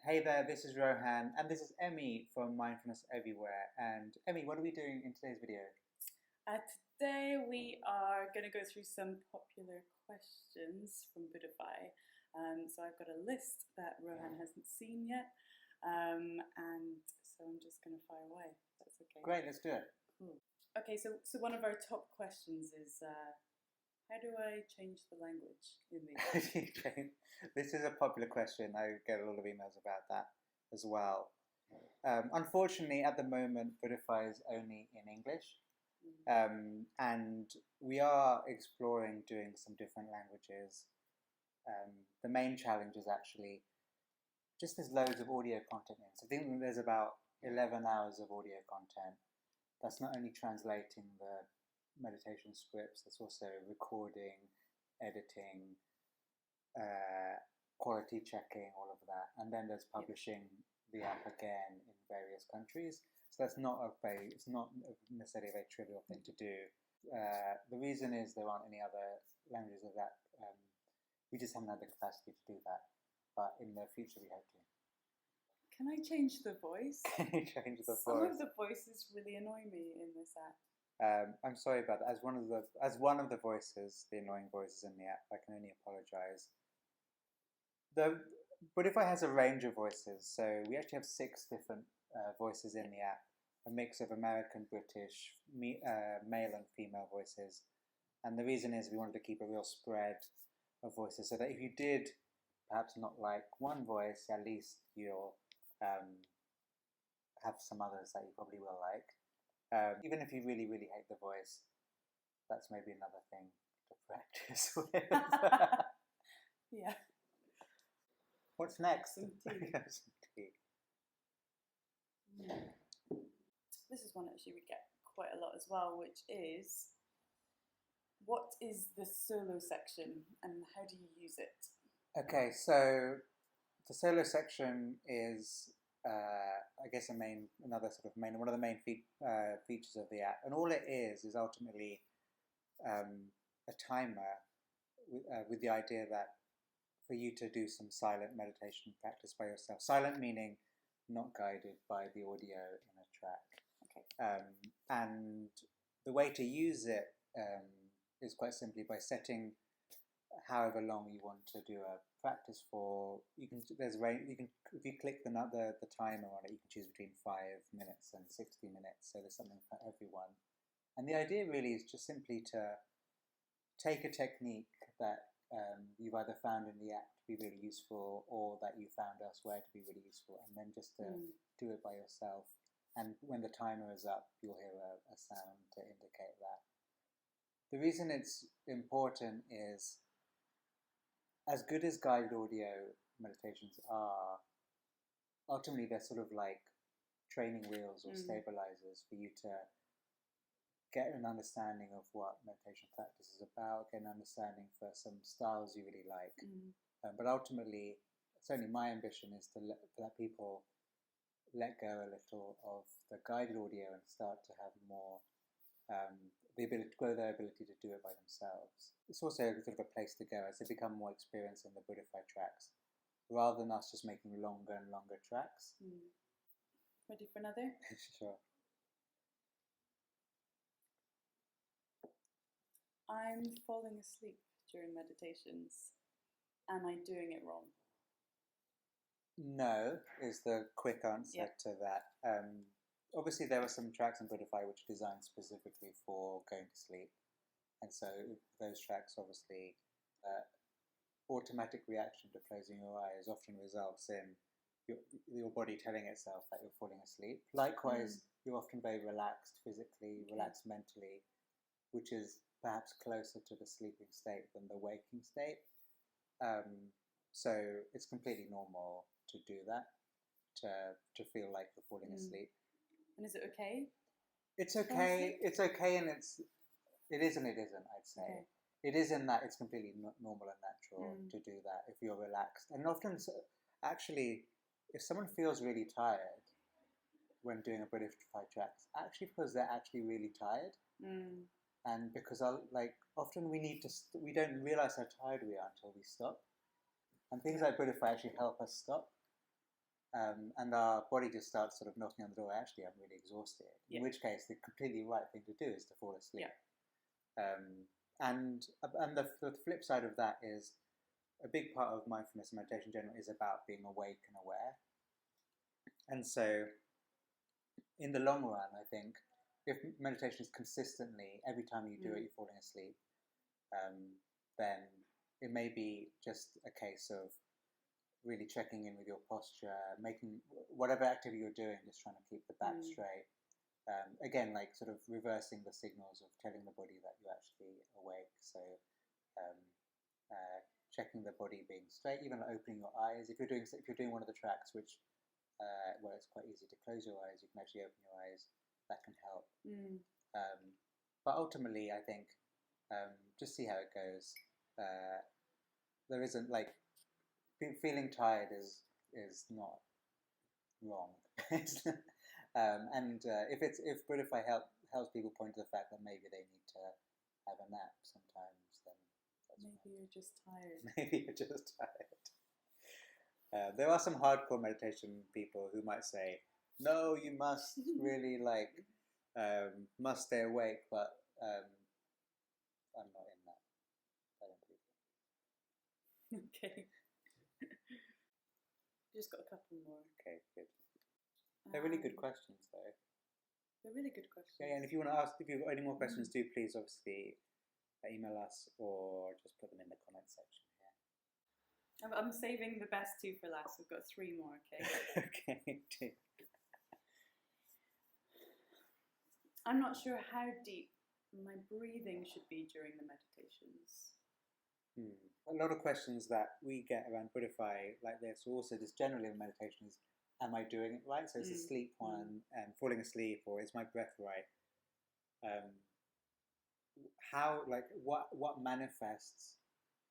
Hey there, this is Rohan, and this is Emmy from Mindfulness Everywhere. And Emmy, what are we doing in today's video? Today we are going to go through some popular questions from buddhify. So I've got a list that Rohan hasn't seen yet, and so I'm just going to fire away. That's okay. Great, let's do it. Cool. Okay, so one of our top questions is, how do I change the language in the This is a popular question. I get a lot of emails about that as well. Unfortunately, at the moment, buddhify is only in English. And we are exploring doing some different languages. The main challenge is actually just there's loads of audio content in. So I think there's about 11 hours of audio content. That's not only translating the meditation scripts, it's also recording, editing, quality checking, all of that. And then there's publishing the app again in various countries. So that's it's not necessarily a very trivial thing to do. The reason is there aren't any other languages of that. We just haven't had the capacity to do that. But in the future, we hope to. Can I change the voice? Can you change the voice? Some of the voices really annoy me in this app. I'm sorry about that. As one of the voices, the annoying voices in the app, I can only apologise. Buddhify has a range of voices, so we actually have 6 different voices in the app, a mix of American, British, male and female voices. And the reason is we wanted to keep a real spread of voices, so that if you did perhaps not like one voice, at least you'll have some others that you probably will like. Even if you really, really hate the voice, that's maybe another thing to practice with. Yeah. What's next? Some tea. Some tea. This is one actually we get quite a lot as well, which is, what is the solo section and how do you use it? Okay, so the solo section is, I guess, one of the main features of the app, and all it is ultimately a timer with the idea that for you to do some silent meditation practice by yourself. Silent meaning not guided by the audio in a track. Okay. And the way to use it is quite simply by setting however long you want to do a practice for. If you click the timer on it, you can choose between 5 minutes and 60 minutes. So there's something for everyone. And the idea really is just simply to take a technique that you've either found in the app to be really useful or that you found elsewhere to be really useful, and then just to do it by yourself. And when the timer is up, you'll hear a sound to indicate that. The reason it's important is, as good as guided audio meditations are, ultimately they're sort of like training wheels or stabilizers for you to get an understanding of what meditation practice is about, get an understanding for some styles you really like. But ultimately, certainly my ambition is to let people let go a little of the guided audio and start to have more the ability to grow their ability to do it by themselves. It's also sort of a place to go as they become more experienced in the buddhify tracks, rather than us just making longer and longer tracks. Ready for another? Sure. I'm falling asleep during meditations. Am I doing it wrong? No, is the quick answer to that. Obviously, there are some tracks in buddhify which are designed specifically for going to sleep. And so those tracks, obviously, automatic reaction to closing your eyes often results in your body telling itself that you're falling asleep. Likewise, you're often very relaxed physically, relaxed mentally, which is perhaps closer to the sleeping state than the waking state. So it's completely normal to do that, to feel like you're falling asleep. And is it okay? It's okay. It's okay, and it is and it isn't, I'd say. Okay. It is in that it's completely normal and natural to do that if you're relaxed. And often, actually, if someone feels really tired when doing a buddhify track, it's actually because they're actually really tired. And because often we don't realize how tired we are until we stop. And things like buddhify actually help us stop. and our body just starts sort of knocking on the door. Actually, I'm really exhausted. In which case, the completely right thing to do is to fall asleep. And the flip side of that is a big part of mindfulness and meditation in general is about being awake and aware. And so, in the long run, I think if meditation is consistently every time you do it, you're falling asleep, then it may be just a case of really checking in with your posture, making whatever activity you're doing, just trying to keep the back straight. Again, like sort of reversing the signals of telling the body that you're actually awake. So checking the body being straight, even like opening your eyes. If you're doing one of the tracks, which where it's quite easy to close your eyes, you can actually open your eyes. That can help. But ultimately, I think just see how it goes. There isn't like feeling tired is not wrong. And if buddhify helps people point to the fact that maybe they need to have a nap sometimes, then maybe you're just tired. Maybe you're just tired. There are some hardcore meditation people who might say, no, you must really must stay awake, but I'm not in that. I don't believe that. Okay. Just got a couple more. Okay, good. They're really good questions, though. They're really good questions. Yeah, and if you want to ask, if you've got any more questions, do please obviously email us or just put them in the comment section here. I'm saving the best two for last. We've got three more, okay? Okay. I'm not sure how deep my breathing should be during the meditations. A lot of questions that we get around buddhify like this, also just generally in meditation, is, am I doing it right? So it's the sleep one, and falling asleep, or is my breath right? What manifests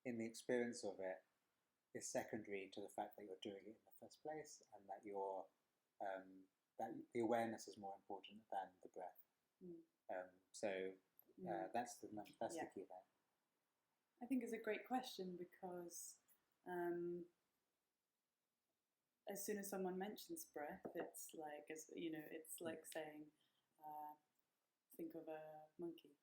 in the experience of it is secondary to the fact that you're doing it in the first place, and that that the awareness is more important than the breath. That's the key there. I think it's a great question because as soon as someone mentions breath, it's like saying, think of a monkey,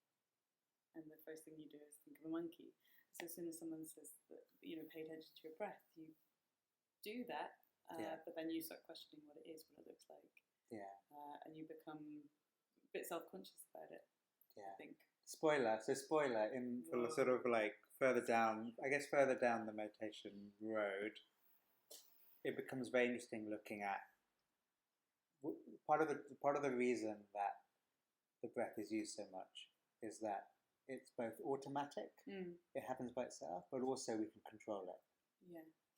and the first thing you do is think of a monkey. So as soon as someone says that, pay attention to your breath, you do that, but then you start questioning what it is, what it looks like, and you become a bit self-conscious about it. I think. Spoiler in sort of like further down the meditation road, it becomes very interesting looking at part of the reason that the breath is used so much is that it's both automatic, it happens by itself, but also we can control it.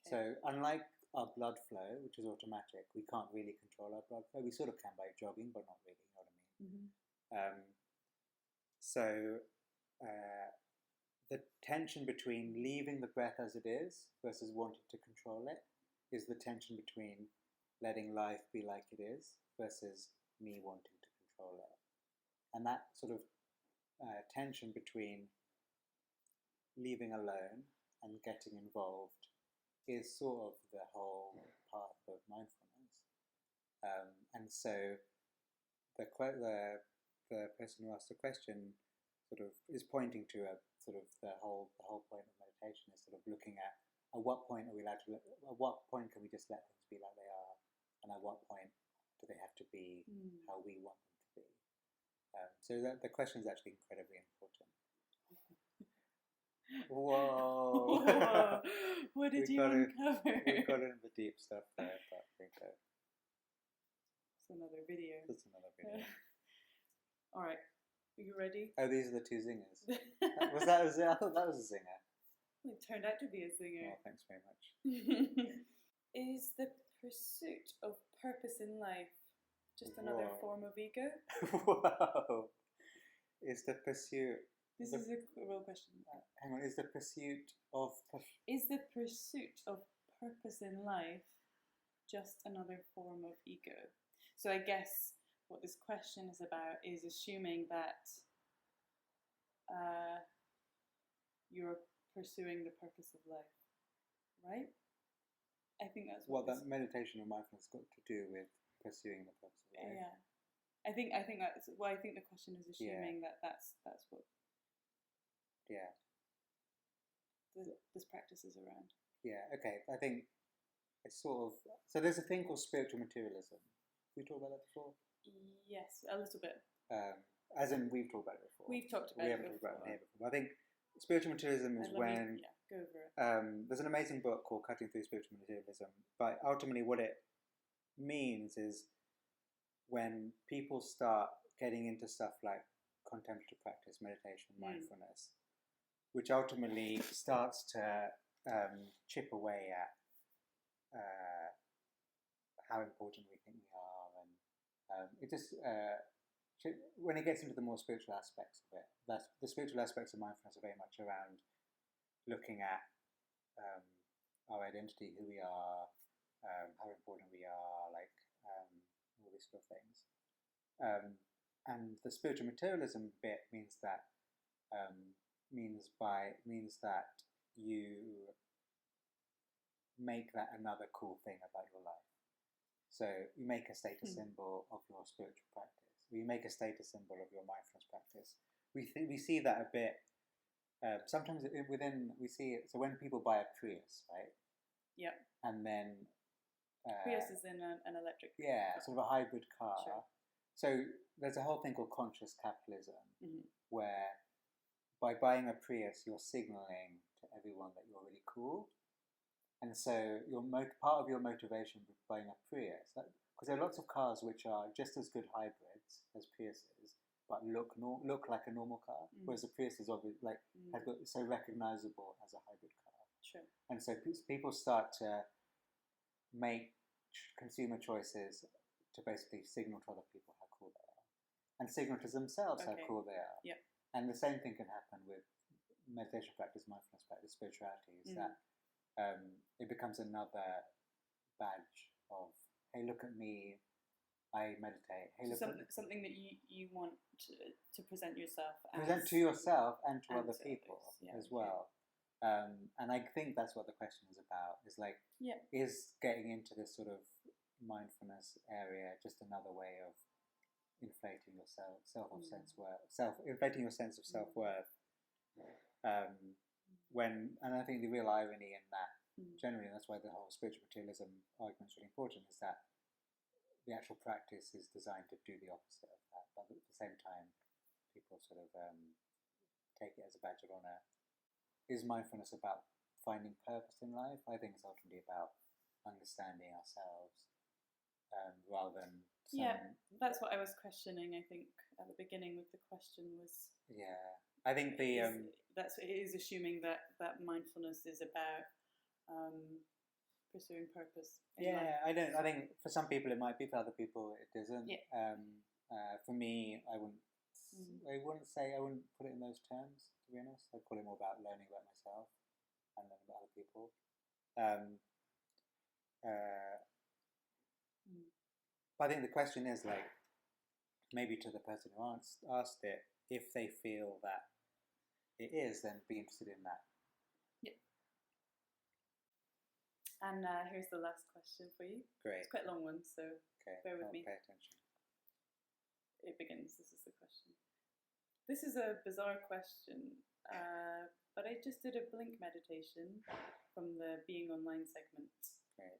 So unlike our blood flow, which is automatic, we can't really control our blood flow. We sort of can by jogging, but not really, you know what I mean? So the tension between leaving the breath as it is versus wanting to control it is the tension between letting life be like it is versus me wanting to control it. And that sort of tension between leaving alone and getting involved is sort of the whole path of mindfulness. And so the person who asked the question sort of is pointing to a sort of the whole point of meditation is sort of looking at what point are we allowed to, at what point can we just let things be like they are, and at what point do they have to be how we want them to be. So the question is actually incredibly important. Whoa! What did you uncover? We got into the deep stuff there, but it's another video. That's another video. All right, are you ready? Oh, these are the two zingers. Was that a zinger? I thought that was a zinger. It turned out to be a zinger. Oh, thanks very much. Is the pursuit of purpose in life just another form of ego? Whoa! Is the pursuit... This is a real question. Hang on, is the pursuit of... Is the pursuit of purpose in life just another form of ego? So I guess what this question is about is assuming that you're pursuing the purpose of life, right? I think that's what that meditation and mindfulness got to do with pursuing the purpose of life. Yeah, I think that's well. I think the question is assuming that's what this practice is around. Yeah. Okay. I think it's sort of so. There's a thing called spiritual materialism. We talked about that before. Yes, a little bit. As in, we've talked about it before. We've talked about we it haven't before. talked about it here before. I think spiritual materialism is when go over it. there's an amazing book called Cutting Through Spiritual Materialism. But ultimately, what it means is when people start getting into stuff like contemplative practice, meditation, mindfulness, which ultimately starts to chip away at how important we think we are, and it just when it gets into the more spiritual aspects of it, the spiritual aspects of mindfulness are very much around looking at our identity, who we are, how important we are, like all these sort of things. And the spiritual materialism bit means that you make that another cool thing about your life. So you make a status symbol of your spiritual practice. You make a status symbol of your mindfulness practice. We see that a bit. Sometimes we see it. So when people buy a Prius, right? Yeah. And then Prius is in an electric. Yeah, sort of a hybrid car. Sure. So there's a whole thing called conscious capitalism, where by buying a Prius, you're signaling to everyone that you're really cool. And so part of your motivation with buying a Prius, because there are lots of cars which are just as good hybrids as Priuses, but look like a normal car, whereas the Prius is obviously so recognizable as a hybrid car. Sure. And so people start to make consumer choices to basically signal to other people how cool they are, and signal to themselves how cool they are. Yeah. And the same thing can happen with meditation practice, mindfulness practice, spirituality. Is that it becomes another badge of, hey, look at me, I meditate. Hey, look something that you want to present yourself as. Present to yourself and to other people as well. And I think that's what the question is about. Is like, is getting into this sort of mindfulness area just another way of inflating your inflating your sense of self-worth? And I think the real irony in that, generally, and that's why the whole spiritual materialism argument is really important, is that the actual practice is designed to do the opposite of that. But at the same time, people sort of take it as a badge of honor. Is mindfulness about finding purpose in life? I think it's ultimately about understanding ourselves rather than that's what I was questioning. I think at the beginning with the question was I think it is assuming that mindfulness is about pursuing purpose in life. I think for some people it might be, for other people it isn't. For me, I wouldn't put it in those terms, to be honest. I'd call it more about learning about myself and learning about other people. But I think the question is, like, maybe to the person who asked it, if they feel that it is, then be interested in that. Yeah. And here's the last question for you. Great. It's quite a long one, so bear with me. Pay attention. It begins. This is the question. This is a bizarre question, but I just did a blink meditation from the Being Online segment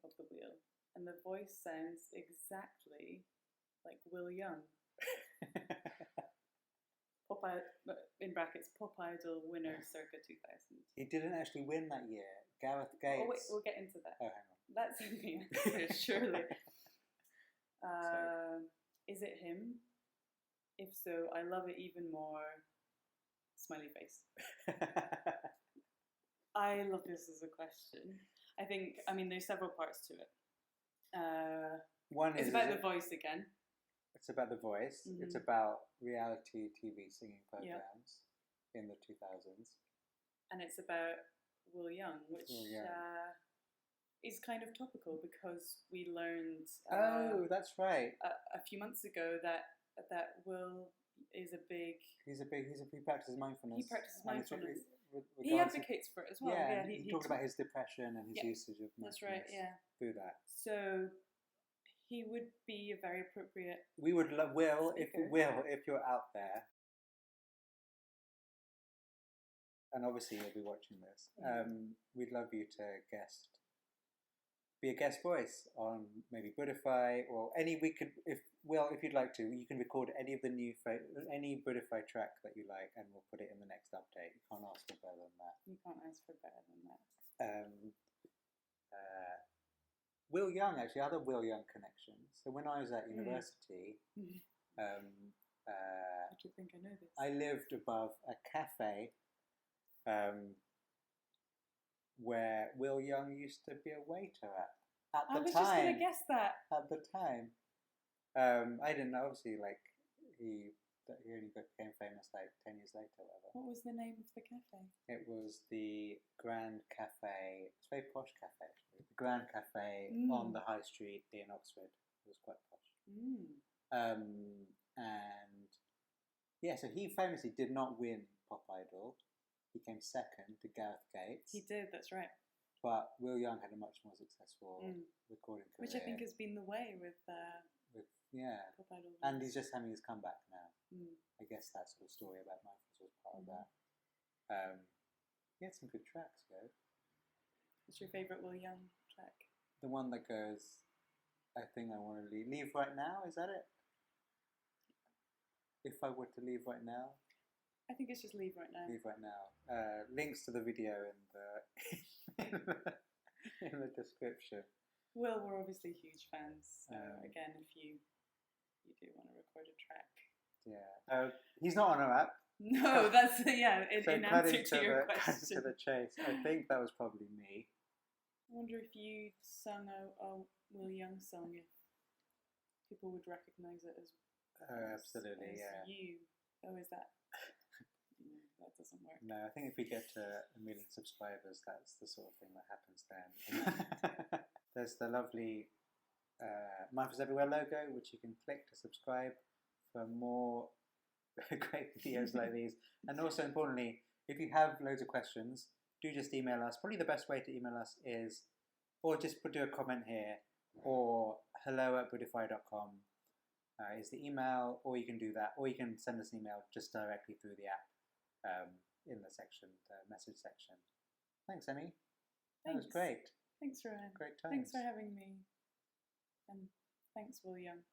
of the wheel, and the voice sounds exactly like Will Young. In brackets, Pop Idol winner circa 2000. He didn't actually win that year. Gareth Gates. Oh wait, we'll get into that. Oh, hang on. That's in the answer, surely. Is it him? If so, I love it even more. Smiley face. I love this as a question. There's several parts to it. One is it's about the voice again. It's about the voice. It's about reality TV singing programs in the 2000s. And it's about Will Young, which is kind of topical because we learned that's right. a few months ago that Will is a big. He practices mindfulness. He practices mindfulness. He regards advocates for it as well. Yeah, he talked about his depression and his usage of mindfulness. That's right. Yeah. Through that. So he would be a very appropriate. We would if you're out there, and obviously you'll be watching this. We'd love you to be a guest voice on maybe buddhify or any. If you'd like to, you can record any of the any buddhify track that you like, and we'll put it in the next update. You can't ask for better than that. You can't ask for better than that. Will Young, actually, other Will Young connections. So when I was at university, Do you think I know this? I lived above a cafe where Will Young used to be a waiter at the time. I was just going to guess that. At the time. I didn't know, obviously, like, he only became famous like 10 years later or whatever. What was the name of the cafe? It was the Grand Cafe. It's a very posh cafe, actually. The Grand Cafe on the High Street in Oxford. It was quite posh. And yeah, so he famously did not win Pop Idol. He came second to Gareth Gates. He did, that's right. But Will Young had a much more successful recording career. Which I think has been the way with Pop Idol. And he's just having his comeback now. I guess that sort of story about mindfulness was part of that. He had some good tracks, though. What's your favourite Will Young track? The one that goes, I think I want to leave right now, is that it? If I were to leave right now? I think it's just leave right now. Leave right now. Links to the video in the description. Will, we're obviously huge fans. So again, if you do want to record a track. Yeah. He's not on our app. No, that's in answer to your To question. the chase. I think that was probably me. I wonder if you sung a Will Young song, if people would recognise it as absolutely, as you. Oh, is that? That doesn't work. No, I think if we get to 1 million subscribers, that's the sort of thing that happens then. There's the lovely Mindfulness Everywhere logo, which you can click to subscribe for more great videos like these. And also, importantly, if you have loads of questions, do just email us. Probably the best way to email us is, or just do a comment here, or hello@buddhify.com is the email, or you can do that, or you can send us an email just directly through the app in the message section. Thanks, Emmy. That was great. Thanks, Rohan. Great times. Thanks for having me. And thanks, Will Young.